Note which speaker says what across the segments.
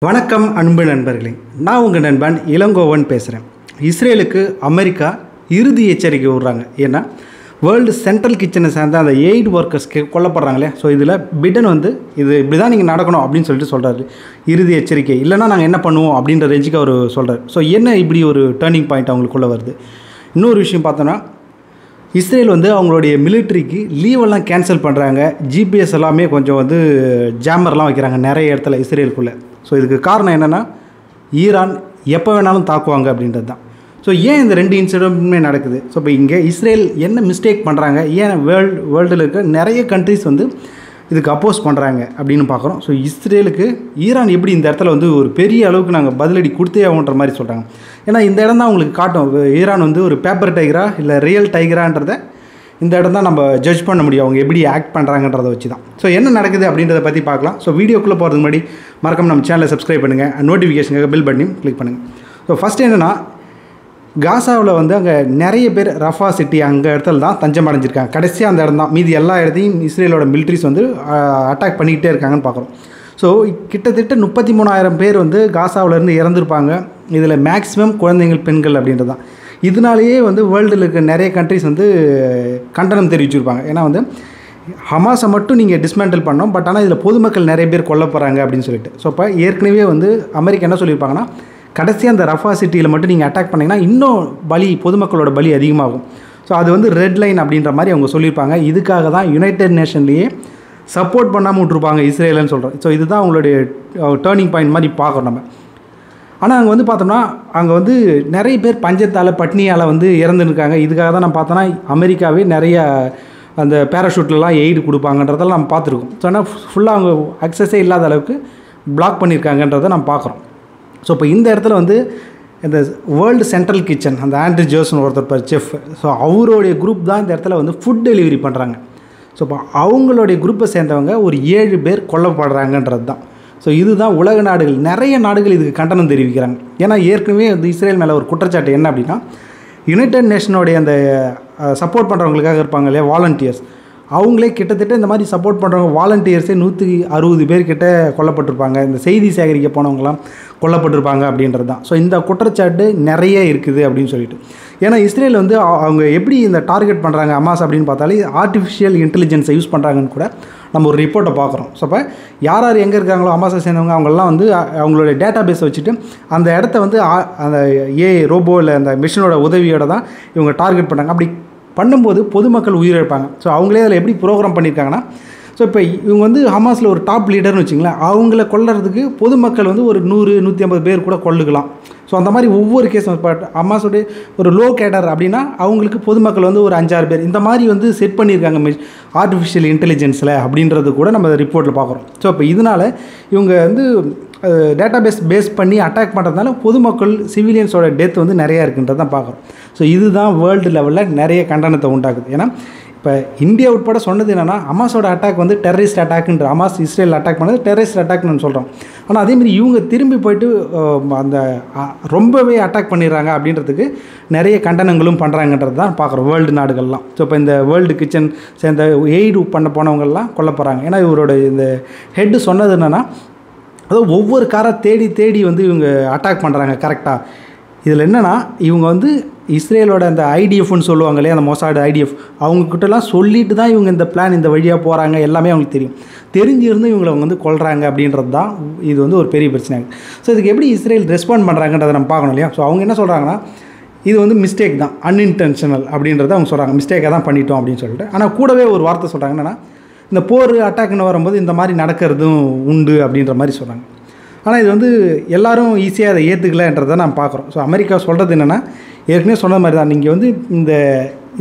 Speaker 1: வணக்கம் அன்பு நண்பர்களே, நான் உங்கள் நண்பன் இளங்கோவன் பேசுகிறேன். இஸ்ரேலுக்கு அமெரிக்கா இறுதி எச்சரிக்கை விடுறாங்க. ஏன்னா வேர்ல்டு சென்ட்ரல் கிச்சனை சேர்ந்த அந்த எய்ட் ஒர்க்கர்ஸ்க்கு கொல்லப்படுறாங்களே. ஸோ இதில் பிடன் இது இப்படி தான் நீங்கள் நடக்கணும் அப்படின்னு சொல்கிறாரு. இறுதி எச்சரிக்கை இல்லைனா நாங்கள் என்ன பண்ணுவோம் அப்படின்ற ரேஞ்சுக்கு அவர் சொல்கிறார். ஸோ என்ன இப்படி ஒரு டேர்னிங் பாயிண்ட் அவங்களுக்குள்ளே வருது. இன்னொரு விஷயம் பார்த்தோன்னா, இஸ்ரேல் அவங்களுடைய மிலிட்ரிக்கு லீவெல்லாம் கேன்சல் பண்ணுறாங்க. ஜிபிஎஸ் எல்லாமே கொஞ்சம் ஜாமர்லாம் வைக்கிறாங்க நிறைய இடத்துல இஸ்ரேலுக்குள்ளே. ஸோ இதுக்கு காரணம் என்னென்னா, ஈரான் எப்போ வேணாலும் தாக்குவாங்க அப்படின்றது தான். ஸோ ஏன் இந்த ரெண்டு இன்சிடென்ட்டுமே நடக்குது? ஸோ இப்போ இங்கே இஸ்ரேல் என்ன மிஸ்டேக் பண்ணுறாங்க, ஏன் வேர்ல்டில் இருக்க நிறைய கண்ட்ரிஸ் இதுக்கு அப்போஸ் பண்ணுறாங்க அப்படின்னு பார்க்குறோம். ஸோ இஸ்ரேலுக்கு ஈரான் எப்படி இந்த இடத்துல ஒரு பெரிய அளவுக்கு நாங்கள் பதிலடி கொடுத்தே ஆகுன்ற மாதிரி சொல்கிறாங்க. ஏன்னா இந்த இடம் தான் உங்களுக்கு காட்டும் ஈரான் ஒரு பேப்பர் டைகரா இல்லை ரியல் டைகரான்றதை இந்த இடம் தான் நம்ம ஜட்ஜ் பண்ண முடியும், அவங்க எப்படி ஆக்ட் பண்ணுறாங்கன்றதை வச்சு தான். ஸோ என்ன நடக்குது அப்படின்றத பற்றி பார்க்கலாம். ஸோ வீடியோக்குள்ளே போகிறதுக்கு முன்னாடி மறக்காம நம்ம சேனலை சப்ஸ்கிரைப் பண்ணுங்கள், நோட்டிஃபிகேஷனுக்காக பெல் பட்டனையும் கிளிக் பண்ணுங்கள். ஸோ ஃபஸ்ட் என்னென்னா, காசாவில் அங்கே நிறைய பேர் ரஃபா சிட்டி அங்கே இடத்துல தான் தஞ்சம் அடைஞ்சிருக்காங்க. கடைசியாக அந்த இடம் தான், மீதி எல்லா இடத்தையும் இஸ்ரேலோட மிலிட்ரிஸ் அட்டாக் பண்ணிக்கிட்டே இருக்காங்கன்னு பார்க்குறோம். ஸோ கிட்டத்தட்ட 33,000 பேர் காசாவிலேருந்து இறந்துருப்பாங்க. இதில் மேக்ஸிமம் குழந்தைகள், பெண்கள் அப்படின்றது தான். இதனாலேயே வேர்ல்டில் இருக்க நிறைய கண்ட்ரிஸ் கண்டனம் தெரிவிச்சிருப்பாங்க. ஏன்னா ஹமாஸை மட்டும் நீங்கள் டிஸ்மேண்டில் பண்ணோம், பட் ஆனால் இதில் பொதுமக்கள் நிறைய பேர் கொல்லப்படுறாங்க அப்படின்னு சொல்லிட்டு. ஸோ இப்போ ஏற்கனவே அமெரிக்கா என்ன சொல்லியிருப்பாங்கன்னா, கடைசியாக அந்த ரஃபா சிட்டியில் மட்டும் நீங்கள் அட்டாக் பண்ணிங்கன்னா இன்னும் பொதுமக்களோட பலி அதிகமாகும். ஸோ அது ரெட் லைன் அப்படின்ற மாதிரி அவங்க சொல்லியிருப்பாங்க. இதுக்காக தான் யுனைடெட் நேஷன்லேயே சப்போர்ட் பண்ணாமல் விட்ருப்பாங்க இஸ்ரேலுன்னு சொல்கிறோம். ஸோ இதுதான் அவங்களுடைய டேர்னிங் பாயிண்ட் மாதிரி பார்க்குறோம் நம்ம. ஆனால் அங்கே பார்த்தோம்னா, அங்கே நிறைய பேர் பஞ்சத்தால், பட்னியால் இறந்துருக்காங்க. இதுக்காக தான் நம்ம பார்த்தோன்னா அமெரிக்காவே நிறைய அந்த பேராஷூட்லலாம் எய்டு கொடுப்பாங்கன்றதெல்லாம் நம்ம பார்த்துருக்கோம். ஸோ ஆனால் ஃபுல்லாக அவங்க அக்சஸே இல்லாத அளவுக்கு பிளாக் பண்ணியிருக்காங்கன்றதை நம்ம பார்க்குறோம். ஸோ இப்போ இந்த இடத்துல இந்த வேர்ல்டு சென்ட்ரல் கிச்சன், அந்த ஆண்ட்ரி ஜோஸ்னு ஒருத்தர் செஃப், ஸோ அவருடைய குரூப் தான் இந்த இடத்துல ஃபுட் டெலிவரி பண்ணுறாங்க. ஸோ இப்போ அவங்களுடைய குரூப்பை சேர்ந்தவங்க ஒரு 7 பேர் கொல்லப்படுறாங்கன்றது தான். ஸோ இதுதான் உலக நாடுகள், நிறைய நாடுகள் இதுக்கு கண்டனம் தெரிவிக்கிறாங்க. ஏன்னா ஏற்கனவே இஸ்ரேல் மேலே ஒரு குற்றச்சாட்டு என்ன அப்படின்னா, யுனைடெட் நேஷனோடைய அந்த சப்போர்ட் பண்ணுறவங்களுக்காக இருப்பாங்க இல்லையா, வாலண்டியர்ஸ், அவங்களே கிட்டத்தட்ட இந்த மாதிரி சப்போர்ட் பண்ணுறவங்க வாலண்டியர்ஸே 160 பேர்கிட்ட கொல்லப்பட்டிருப்பாங்க. இந்த செய்தி சேகரிக்க போனவங்களாம் கொல்லப்பட்டிருப்பாங்க அப்படின்றது தான். ஸோ இந்த குற்றச்சாட்டு நிறைய இருக்குது அப்படின்னு சொல்லிட்டு. ஏன்னா இஸ்ரேல் அவங்க எப்படி இந்த டார்கெட் பண்ணுறாங்க ஹமாஸ் அப்படின்னு பார்த்தாலே ஆர்டிஃபிஷியல் இன்டெலிஜென்ஸை யூஸ் பண்ணுறாங்கன்னு கூட நம்ம ஒரு ரிப்போர்ட்டை பார்க்குறோம். ஸோ இப்போ யார் யார் எங்கே இருக்காங்களோ ஹமாஸை சேர்ந்தவங்க அவங்கெல்லாம் அவங்களுடைய டேட்டா பேஸை வச்சுட்டு அந்த இடத்த அந்த ரோபோ இல்லை அந்த மிஷினோட உதவியோடு தான் இவங்க டார்கெட் பண்ணுறாங்க. அப்படி பண்ணும்போது பொதுமக்கள் உயிரிழப்பாங்க. ஸோ அவங்களே அதில் எப்படி ப்ரோக்ராம் பண்ணியிருக்காங்கன்னா, ஸோ இப்போ இவங்க ஹமாஸில் ஒரு டாப் லீடர்னு வச்சிங்களேன், அவங்கள கொல்றதுக்கு பொதுமக்கள் ஒரு 100-150 பேர் கூட கொல்லுக்கலாம். ஸோ அந்த மாதிரி ஒவ்வொரு கேஸும் இப்போ ஹமாஸோடைய ஒரு லோ கேடர் அப்படின்னா அவங்களுக்கு பொதுமக்கள் ஒரு 5-6 பேர் இந்த மாதிரி செட் பண்ணியிருக்காங்க ஆர்டிஃபிஷியல் இன்டெலிஜென்ஸில் அப்படின்றது கூட நம்ம ரிப்போர்ட்டில் பார்க்குறோம். ஸோ இப்போ இதனால் இவங்க டேட்டா பேஸ் பண்ணி அட்டாக் பண்ணுறதுனால பொதுமக்கள், சிவிலியன்ஸோட டெத் நிறையா இருக்குன்றது தான் பார்க்குறோம். ஸோ இதுதான் வேர்ல்டு லெவலில் நிறைய கண்டனத்தை உண்டாக்குது. ஏன்னா இப்போ இந்தியா உட்பட சொன்னது என்னென்னா, ஹமாஸோட அட்டாக் டெரரிஸ்ட் அட்டாக்ன்ற, ஹமாஸ் இஸ்ரேல் அட்டாக் பண்ணது டெரரிஸ்ட் அட்டாக்னு சொல்கிறோம். ஆனால் அதேமாதிரி இவங்க திரும்பி போயிட்டு அந்த ரொம்பவே அட்டாக் பண்ணிடுறாங்க அப்படின்றதுக்கு நிறைய கண்டனங்களும் பண்ணுறாங்கன்றது தான் பார்க்குறோம் வேர்ல்டு நாடுகள்லாம். ஸோ இப்போ இந்த வேர்ல்டு கிச்சன் சேர்ந்த எய்டு பண்ண போனவங்கள்லாம் கொல்லப்படுறாங்க. ஏன்னா இவரோட இந்த ஹெட்டு சொன்னது என்னென்னா, அதாவது ஒவ்வொரு காரை தேடி தேடி இவங்க அட்டாக் பண்ணுறாங்க கரெக்டாக. இதில் என்னென்னா, இவங்க இஸ்ரேலோட அந்த ஐடிஎஃப்னு சொல்லுவாங்க இல்லையா, அந்த மொசாட் ஐடிஎஃப், அவங்கக்கிட்டலாம் சொல்லிட்டு தான் இவங்க இந்த பிளான் இந்த வழியாக போகிறாங்க எல்லாமே அவங்களுக்கு தெரியும். தெரிஞ்சிருந்து இவங்களை கொல்றாங்க அப்படின்றது தான் இது ஒரு பெரிய பிரச்சனை. ஸோ இதுக்கு எப்படி இஸ்ரேல் ரெஸ்பாண்ட் பண்ணுறாங்கன்றதை நம்ம பார்க்கணும் இல்லையா. ஸோ அவங்க என்ன சொல்கிறாங்கன்னா, இது மிஸ்டேக் தான், அன்இன்டென்ஷனல் அப்படின்றத அவங்க சொல்கிறாங்க, மிஸ்டேக்காக தான் பண்ணிட்டோம் அப்படின்னு சொல்லிட்டு. ஆனால் கூடவே ஒரு வார்த்தை சொல்கிறாங்க என்னென்னா, இந்த போர் அட்டாக்னு வரும்போது இந்த மாதிரி நடக்கிறதும் உண்டு அப்படின்ற மாதிரி சொல்கிறாங்க. ஆனால் இது எல்லோரும் ஈஸியாக அதை ஏற்றுக்கலன்றதை நம்ம பார்க்குறோம். ஸோ அமெரிக்கா சொல்கிறது என்னென்னா, ஏற்கனவே சொன்ன மாதிரி தான், நீங்கள்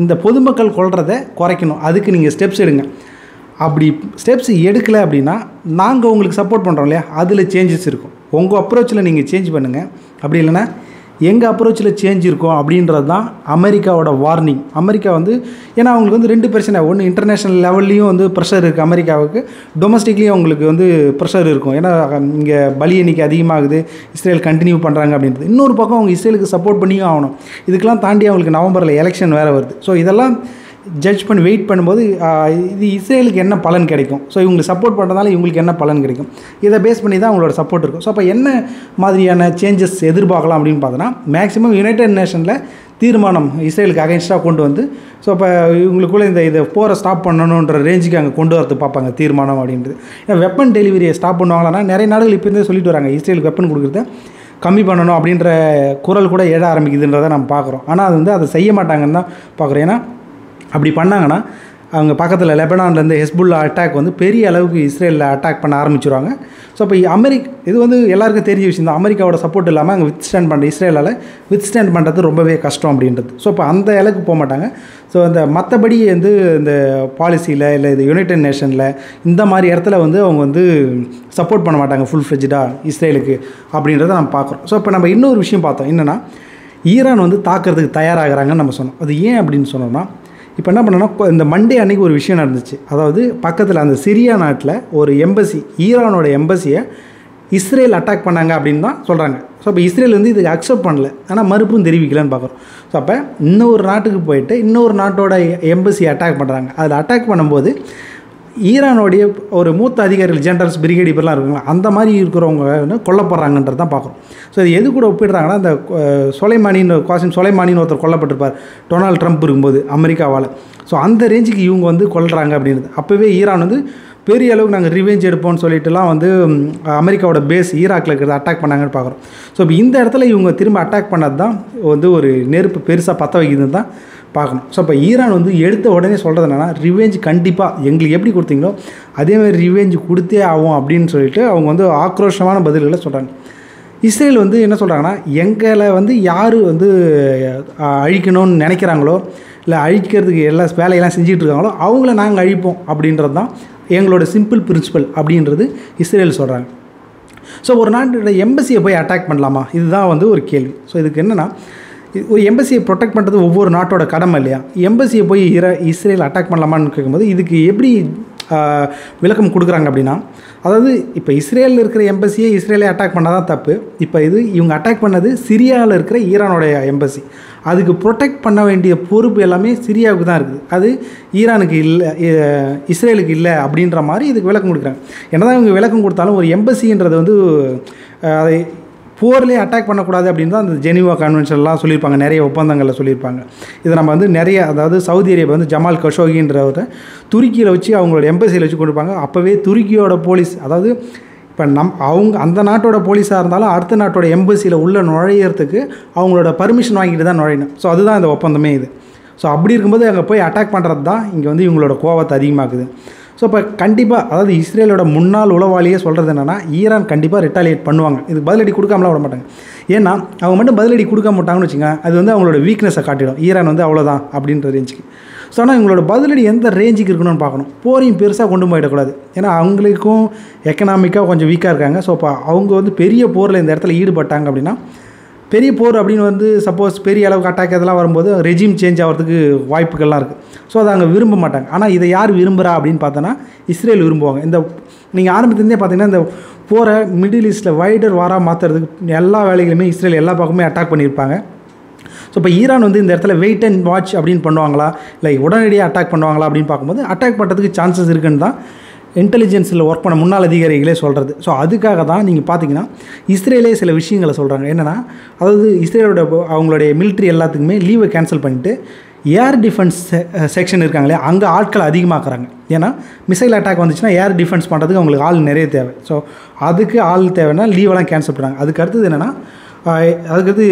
Speaker 1: இந்த பொதுமக்கள் கொல்றதை குறைக்கணும், அதுக்கு நீங்கள் ஸ்டெப்ஸ் எடுங்க. அப்படி ஸ்டெப்ஸ் எடுக்கலை அப்படின்னா நாங்கள் உங்களுக்கு சப்போர்ட் பண்ணுறோம் இல்லையா, அதில் சேஞ்சஸ் இருக்கும். உங்கள் அப்ரோச்சில் நீங்கள் சேஞ்ச் பண்ணுங்கள், அப்படி இல்லைன்னா எங்கள் அப்ரோச்சில் சேஞ்ச் இருக்கும் அப்படின்றது தான் அமெரிக்காவோட வார்னிங். அமெரிக்கா ஏன்னா அவங்களுக்கு 2 பிரச்சனை, ஒன்று இன்டர்நேஷ்னல் லெவல்லையும் ப்ரெஷர் இருக்குது அமெரிக்காவுக்கு, டொமஸ்டிக்லேயும் அவங்களுக்கு ப்ரெஷர் இருக்கும். ஏன்னா இங்கே பலி எண்ணிக்கை அதிகமாகுது, இஸ்ரேல் கண்டினியூ பண்ணுறாங்க அப்படின்றது. இன்னொரு பக்கம் அவங்க இஸ்ரேலுக்கு சப்போர்ட் பண்ணியும் ஆகணும். இதுக்கெல்லாம் தாண்டி அவங்களுக்கு நவம்பரில் எலெக்ஷன் வேறு வருது. ஸோ இதெல்லாம் ஜட்ஜ் பண்ணி வெயிட் பண்ணும்போது இது இஸ்ரேலுக்கு என்ன பலன் கிடைக்கும், ஸோ இவங்களுக்கு சப்போர்ட் பண்ணுறதுனால இவங்களுக்கு என்ன பலன் கிடைக்கும், இதை பேஸ் பண்ணி தான் அவங்களோட சப்போர்ட் இருக்கும். ஸோ அப்போ என்ன மாதிரியான சேஞ்சஸ் எதிர்பார்க்கலாம் அப்படின்னு பார்த்தோன்னா, மேக்ஸிமம் யுனைடெட் நேஷனில் தீர்மானம் இஸ்ரேலுக்கு அகைன்ஸ்டாக கொண்டு வந்து, ஸோ இப்போ இவங்களுக்குள்ளே இதை போரை ஸ்டாப் பண்ணணுன்ற ரேஞ்சுக்கு அங்கே கொண்டு வரது பார்ப்பாங்க தீர்மானம் அப்படின்றது. ஏன்னா வெப்பன் டெலிவரியை ஸ்டாப் பண்ணுவாங்களான்னா நிறைய நாடுகள் இப்போ இருந்தே சொல்லிட்டு வராங்க இஸ்ரேலுக்கு வெப்பன் கொடுக்குறத கம்மி பண்ணணும் அப்படின்ற குரல் கூட எழ ஆரம்பிக்குதுன்றதை நம்ம பார்க்குறோம். ஆனால் அது வந்து அதை செய்ய மாட்டாங்கன்னு தான் பார்க்குறோம். ஏன்னா அப்படி பண்ணாங்கன்னா அவங்க பக்கத்தில் லெபனான்லேருந்து ஹெஸ்புல்லா அட்டாக் வந்து பெரிய அளவுக்கு இஸ்ரேலில் அட்டாக் பண்ண ஆரம்பிச்சிருவாங்க. ஸோ இப்போ இது வந்து எல்லாருக்கும் தெரிஞ்ச விஷயம் தான். அமெரிக்காவோட சப்போர்ட் இல்லாமல் அங்கே வித்ஸ்டாண்ட் பண்ணுற இஸ்ரேலால் வித்ஸ்டாண்ட் பண்ணுறது ரொம்பவே கஷ்டம் அப்படின்றது. ஸோ இப்போ அந்த அளவுக்கு போக மாட்டாங்க. ஸோ அந்த மற்றபடி வந்து இந்த பாலிசியில் இல்லை இது யுனைடெட் நேஷனில் இந்த மாதிரி இடத்துல வந்து அவங்க வந்து சப்போர்ட் பண்ண மாட்டாங்க ஃபுல் ஃப்ளெஜ்டாக இஸ்ரேலுக்கு அப்படின்றத நம்ம பார்க்குறோம். ஸோ இப்போ நம்ம இன்னொரு விஷயம் பார்த்தோம், என்னென்னா ஈரான் வந்து தாக்குறதுக்கு தயாராகிறாங்கன்னு நம்ம சொன்னோம். அது ஏன் அப்படின்னு சொன்னோம்னா, இப்போ என்ன பண்ணோன்னா இந்த மண்டே அன்றைக்கி ஒரு விஷயம் நடந்துச்சு. அதாவது பக்கத்தில் அந்த சிரியா நாட்டில் ஒரு எம்பசி, ஈரானோட எம்பசியை இஸ்ரேல் அட்டாக் பண்ணாங்க அப்படின்னு தான் சொல்கிறாங்க. ஸோ இப்போ இஸ்ரேல் வந்து இதுக்கு அக்செப்ட் பண்ணல, ஆனால் மறுப்பும் தெரிவிக்கலன்னு பார்க்குறோம். ஸோ அப்போ இன்னொரு நாட்டுக்கு போயிட்டு இன்னொரு நாட்டோட எம்பசி அட்டாக் பண்ணுறாங்க. அதில் அட்டாக் பண்ணும்போது ஈரானோடைய ஒரு மூத்த அதிகாரிகள், ஜெனரல்ஸ், பிரிகேடியர்லாம் இருக்குங்களா, அந்த மாதிரி இருக்கிறவங்க வந்து கொல்லப்படுறாங்கன்றது தான் பார்க்குறோம். ஸோ இது எது கூட ஒப்பிடுறாங்கன்னா, இந்த சொலைமானின்னு ஒருத்தர் கொல்லப்பட்டிருப்பார் டொனால்ட் ட்ரம்ப் இருக்கும்போது அமெரிக்காவால். ஸோ அந்த ரேஞ்சுக்கு இவங்க வந்து கொல்றாங்க அப்படின்றது. அப்போவே ஈரான் வந்து பெரிய அளவுக்கு நாங்கள் ரிவெஞ்ச் எடுப்போம்னு சொல்லிட்டுலாம் வந்து அமெரிக்காவோட பேஸ் ஈராக்கில் இருக்கிறத அட்டாக் பண்ணாங்கன்னு பார்க்குறோம். ஸோ இப்போ இந்த இடத்துல இவங்க திரும்ப அட்டாக் பண்ணது தான் வந்து ஒரு நெருப்பு பெருசாக பற்ற வைக்குதுன்னு தான் பார்க்கணும். ஸோ இப்போ ஈரான் வந்து எடுத்த உடனே சொல்கிறது என்னென்னா, ரிவெஞ்ச் கண்டிப்பாக எங்களுக்கு எப்படி கொடுத்தீங்களோ அதேமாதிரி ரிவெஞ்ச் கொடுத்தே ஆகும் அப்படின்னு சொல்லிட்டு அவங்க வந்து ஆக்ரோஷமான பதில்களை சொல்கிறாங்க. இஸ்ரேல் வந்து என்ன சொல்கிறாங்கன்னா, எங்களை வந்து யார் வந்து அழிக்கணும்னு நினைக்கிறாங்களோ இல்லை அழிக்கிறதுக்கு எல்லா வேலையெல்லாம் செஞ்சுட்டு இருக்காங்களோ அவங்கள நாங்கள் அழிப்போம் அப்படின்றது தான் எங்களோட சிம்பிள் பிரின்சிபல் அப்படின்றது இஸ்ரேல் சொல்கிறாங்க. ஸோ ஒரு நாட்டோட எம்பசியை போய் அட்டாக் பண்ணலாமா, இதுதான் வந்து ஒரு கேள்வி. ஸோ இதுக்கு என்னென்னா, ஒரு எம்பசியை ப்ரொடெக்ட் பண்ணுறது ஒவ்வொரு நாட்டோட கடமை இல்லையா? எம்பசியை போய் இஸ்ரேல் அட்டாக் பண்ணலாமான்னு கேட்கும்போது இதுக்கு எப்படி விளக்கம் கொடுக்குறாங்க அப்படின்னா, அதாவது இப்போ இஸ்ரேலில் இருக்கிற எம்பசியை இஸ்ரேலே அட்டாக் பண்ணால் தான் தப்பு. இப்போ இவங்க அட்டாக் பண்ணது சிரியாவில் இருக்கிற ஈரானோடைய எம்பசி. அதுக்கு ப்ரொடெக்ட் பண்ண வேண்டிய பொறுப்பு எல்லாமே சிரியாவுக்கு தான் இருக்குது. அது ஈரானுக்கு இல்லை, இஸ்ரேலுக்கு இல்லை அப்படின்ற மாதிரி இதுக்கு விளக்கம் கொடுக்குறாங்க. என்னதான் இவங்க விளக்கம் கொடுத்தாலும் ஒரு எம்பசின்றது வந்து அதை போர்லேயே அட்டாக் பண்ணக்கூடாது அப்படின்னு தான் அந்த ஜெனீவா கன்வென்ஷன்லாம் சொல்லியிருப்பாங்க, நிறைய ஒப்பந்தங்களில் சொல்லியிருப்பாங்க. இதை நம்ம வந்து நிறைய, அதாவது சவுதி அரேபியா வந்து ஜமால் கஷோகின்றவரை துருக்கியில் வச்சு அவங்களோட எம்பசியில் வச்சு கொடுப்பாங்க. அப்போவே துருக்கியோட போலீஸ், அதாவது இப்போ அவங்க அந்த நாட்டோட போலீஸாக இருந்தாலும் அடுத்த நாட்டோட எம்பசியில் உள்ள நுழையிறதுக்கு அவங்களோட பர்மிஷன் வாங்கிட்டு தான் நுழையணும். ஸோ அதுதான் இந்த ஒப்பந்தமே இது. ஸோ அப்படி இருக்கும்போது அங்கே போய் அட்டாக் பண்ணுறது தான் இங்கே வந்து இவங்களோட கோவத்தை அதிகமாக்குது. ஸோ இப்போ கண்டிப்பாக, அதாவது இஸ்ரேலோட முன்னாள் உளவாளியே சொல்கிறது என்னென்னா, ஈரான் கண்டிப்பாக ரிட்டாலியேட் பண்ணுவாங்க. இதுக்கு பதிலடி கொடுக்காமலாம் விட மாட்டாங்க. ஏன்னா அவங்க மட்டும் பதிலடி கொடுக்க மாட்டாங்கன்னு வச்சுங்க, அது வந்து அவங்களோட வீக்னஸை காட்டிடும். ஈரான் வந்து அவ்வளோதான் அப்படின்ற ரேஞ்சுக்கு. ஸோ ஆனால் இவங்களோட பதிலடி எந்த ரேஞ்சுக்கு இருக்கணும்னு பார்க்கணும். போரையும் பெருசாக கொண்டு போயிடக்கூடாது. ஏன்னா அவங்களுக்கும் எக்கனாமிக்காக கொஞ்சம் வீக்காக இருக்காங்க. ஸோ இப்போ அவங்க வந்து பெரிய போரில் இந்த இடத்துல ஈடுபட்டாங்க அப்படின்னா, பெரிய போர் அப்படின்னு வந்து சப்போஸ் பெரிய அளவுக்கு அட்டாக் இதெல்லாம் வரும்போது ரெஜிம் சேஞ்ச் ஆகிறதுக்கு வாய்ப்புகள்லாம் இருக்குது. ஸோ அதை அங்கே விரும்ப மாட்டாங்க. ஆனால் இதை யார் விரும்புகிறா அப்படின்னு பார்த்தோன்னா இஸ்ரேல் விரும்புவாங்க. இந்த நீங்கள் ஆரம்பத்துலேருந்தே பார்த்தீங்கன்னா இந்த போரை மிடில் ஈஸ்ட்டில் வைடர் வாராக மாற்றுறதுக்கு எல்லா வேலைகளுமே இஸ்ரேல் எல்லா பக்கமே அட்டாக் பண்ணியிருப்பாங்க. ஸோ இப்போ ஈரான் வந்து இந்த இடத்துல வெயிட் அண்ட் வாட்ச் அப்படின்னு பண்ணுவாங்களா, இல்லை உடனடியாக அட்டாக் பண்ணுவாங்களா அப்படின்னு பார்க்கும்போது அட்டாக் பண்ணுறதுக்கு சான்சஸ் இருக்குன்னு தான் இன்டெலிஜென்ஸில் ஒர்க் பண்ண முன்னாள் அதிகாரிகளே சொல்கிறது. ஸோ அதுக்காக தான் நீங்கள் பார்த்தீங்கன்னா இஸ்ரேலே சில விஷயங்களை சொல்கிறாங்க. என்னென்னா, அதாவது இஸ்ரேலோட அவங்களுடைய மிலிட்ரி எல்லாத்துக்குமே லீவை கேன்சல் பண்ணிவிட்டு ஏர் டிஃபென்ஸ் செக்ஷன் இருக்காங்களே அங்கே ஆட்கள் அதிகமாக்குறாங்க. ஏன்னா மிசைல் அட்டாக் வந்துச்சுன்னா ஏர் டிஃபென்ஸ் பண்ணுறதுக்கு அவங்களுக்கு ஆள் நிறைய தேவை. ஸோ அதுக்கு ஆள் தேவைன்னா லீவெல்லாம் கேன்சல் பண்ணுறாங்க. அதுக்கு அடுத்தது என்னென்னா, அதுக்கடுத்து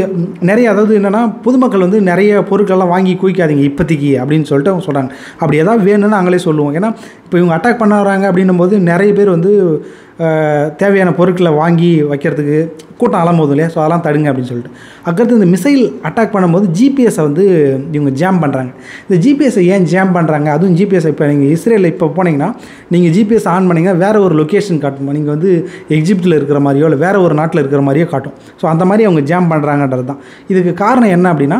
Speaker 1: நிறைய, அதாவது என்னென்னா, பொதுமக்கள் வந்து நிறைய பொருட்கள்லாம் வாங்கி குவிக்காதீங்க இப்போதைக்கு அப்படின்னு சொல்லிட்டு அவங்க சொல்கிறாங்க. அப்படி ஏதாவது வேணும்னு நாங்களே சொல்லுவோம். ஏன்னா இப்போ இவங்க அட்டாக் பண்ண வராங்க அப்படின்னும் போது நிறைய பேர் வந்து தேவையான பொருட்களை வாங்கி வைக்கிறதுக்கு கூட்டம் அலம்போது இல்லையா? ஸோ அதெல்லாம் தடுங்க அப்படின்னு சொல்லிட்டு. அதுக்கடுத்து இந்த மிசைல் அட்டாக் பண்ணும்போது ஜிபிஎஸை வந்து இவங்க ஜாம் பண்ணுறாங்க. இந்த ஜிபிஎஸை ஏன் ஜாம் பண்ணுறாங்க? அதுவும் ஜிபிஎஸ் இப்போ நீங்கள் இஸ்ரேலில் இப்போ போனீங்கன்னா நீங்கள் ஜிபிஎஸ் ஆன் பண்ணிங்கன்னா வேறு ஒரு லொக்கேஷன் காட்டும். நீங்கள் வந்து எகிப்தில் இருக்கிற மாதிரியோ இல்லை வேறு ஒரு நாட்டில் இருக்கிற மாதிரியோ காட்டும். ஸோ அந்த மாதிரி அவங்க ஜாம் பண்ணுறாங்கன்றது தான் இதுக்கு காரணம். என்ன அப்படின்னா,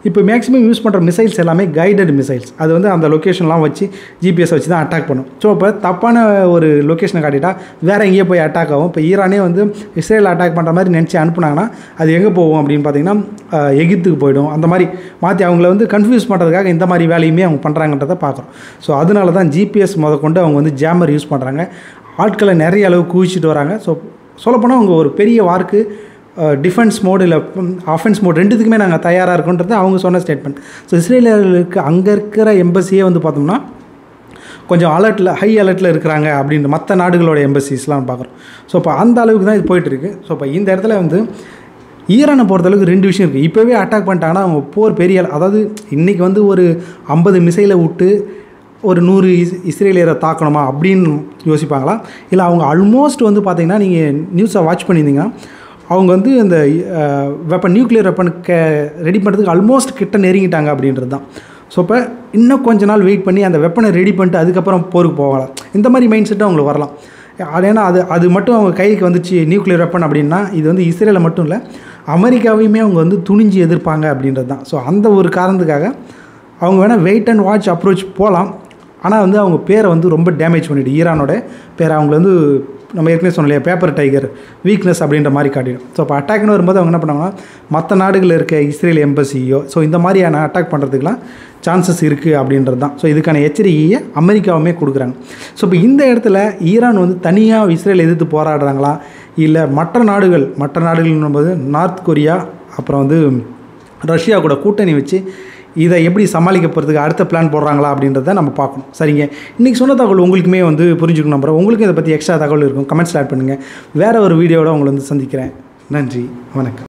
Speaker 1: இப்போ மேக்ஸிமம் யூஸ் பண்ணுற மிசைல்ஸ் எல்லாமே கைடட் மிசைல்ஸ். அது வந்து அந்த லொக்கேஷன்லாம் வச்சு ஜிபிஎஸ் வச்சு தான் அட்டாக் பண்ணும். ஸோ இப்போ தப்பான ஒரு லொக்கேஷனை காட்டிட்டா வேறு எங்கேயோ போய் அட்டாக் ஆகும். இப்போ ஈரானே வந்து இஸ்ரேல் அட்டாக் பண்ணுற மாதிரி நினச்சி அனுப்புனாங்கன்னா அது எங்கே போகும் அப்படின்னு பார்த்தீங்கன்னா எகிப்துக்கு போய்டும். அந்த மாதிரி மாற்றி அவங்கள வந்து கன்ஃபியூஸ் பண்ணுறதுக்காக இந்த மாதிரி வேலையுமே அவங்க பண்ணுறாங்கன்றதை பார்க்குறோம். ஸோ அதனால தான் ஜிபிஎஸ் கொண்டு அவங்க வந்து ஜாமர் யூஸ் பண்ணுறாங்க. ஆட்களை நிறைய அளவு குவிச்சிட்டு வராங்க. ஸோ சொல்லப்போனால் அவங்க ஒரு பெரிய வார்க்கு டிஃபென்ஸ் மோடு இல்லை ஆஃபென்ஸ் மோடு ரெண்டுத்துக்குமே நாங்கள் தயாராக இருக்கோன்றது அவங்க சொன்ன ஸ்டேட்மெண்ட். ஸோ இஸ்ரேலுக்கு அங்கே இருக்கிற எம்பசியே வந்து பார்த்தோம்னா கொஞ்சம் ஹை அலர்ட்டில் இருக்கிறாங்க அப்படின்ற மற்ற நாடுகளோட எம்பசிஸ்லாம் பார்க்குறோம். ஸோ இப்போ அந்த அளவுக்கு தான் இது போயிட்டுருக்கு. ஸோ இப்போ இந்த இடத்துல வந்து ஈரானை பொறுத்தளவுக்கு 2 விஷயம் இருக்குது. இப்போவே அட்டாக் பண்ணிட்டாங்கன்னா அவங்க போர் பெரிய அதாவது இன்றைக்கி வந்து ஒரு 50 மிசைலை விட்டு ஒரு 100 இஸ்ரேலியரை தாக்கணுமா அப்படின்னு யோசிப்பாங்களா? இல்லை அவங்க ஆல்மோஸ்ட் வந்து பார்த்திங்கன்னா நீங்கள் நியூஸை வாட்ச் பண்ணியிருந்தீங்கன்னா அவங்க வந்து இந்த நியூக்ளியர் வெப்பன் ரெடி பண்ணுறதுக்கு ஆல்மோஸ்ட் கிட்ட நெருங்கிட்டாங்க அப்படின்றது தான். ஸோ இப்போ இன்னும் கொஞ்ச நாள் வெயிட் பண்ணி அந்த வெப்பனை ரெடி பண்ணிட்டு அதுக்கப்புறம் போருக்கு போகலாம். இந்த மாதிரி மைண்ட் செட்டு அவங்களுக்கு வரலாம். ஏன்னா அது மட்டும் அவங்க கைக்கு வந்துச்சு நியூக்ளியர் வெப்பன் அப்படின்னா இது வந்து இஸ்ரேலை மட்டும் இல்லை அமெரிக்காவையுமே அவங்க வந்து துணிஞ்சு எதிர்ப்பாங்க அப்படின்றது தான். ஸோ அந்த ஒரு காரணத்துக்காக அவங்க வேணால் வெயிட் அண்ட் வாட்ச் அப்ரோச் போகலாம். ஆனால் வந்து அவங்க பேரை வந்து ரொம்ப டேமேஜ் பண்ணிவிட்டு ஈரானோட பேரை அவங்கள வந்து நம்ம ஏற்கனவே சொன்னலையா பேப்பர் டைகர் வீக்னஸ் அப்படின்ற மாதிரி காட்டிடும். ஸோ இப்போ அட்டாக்னு வரும்போது அவங்க என்ன பண்ணாங்கன்னா மற்ற நாடுகளில் இருக்க இஸ்ரேல் எம்பசியோ ஸோ இந்த மாதிரியான அட்டாக் பண்ணுறதுக்குலாம் சான்சஸ் இருக்குது அப்படின்றது தான். ஸோ இதுக்கான எச்சரிக்கையை அமெரிக்காவுமே கொடுக்குறாங்க. ஸோ இப்போ இந்த இடத்துல ஈரான் வந்து தனியாக இஸ்ரேல் எதிர்த்து போராடுறாங்களா இல்லை மற்ற நாடுகள்னும்போது நார்த் கொரியா அப்புறம் வந்து ரஷ்யா கூட கூட்டணி வச்சு இதை எப்படி சமாளிக்க போகிறதுக்கு அடுத்த பிளான் போடுறாங்களா அப்படின்றத நம்ம பார்க்கணும். சரிங்க, இன்றைக்கி சொன்ன தகவல் உங்களுக்குமே வந்து புரிஞ்சுக்கணும். நம்புறேன் உங்களுக்கும் இதை பற்றி எக்ஸ்ட்ரா தகவல் இருக்கும். கமெண்ட்ஸ் ஆட் பண்ணுங்கள். வேறு ஒரு வீடியோவோட உங்களை வந்து சந்திக்கிறேன். நன்றி, வணக்கம்.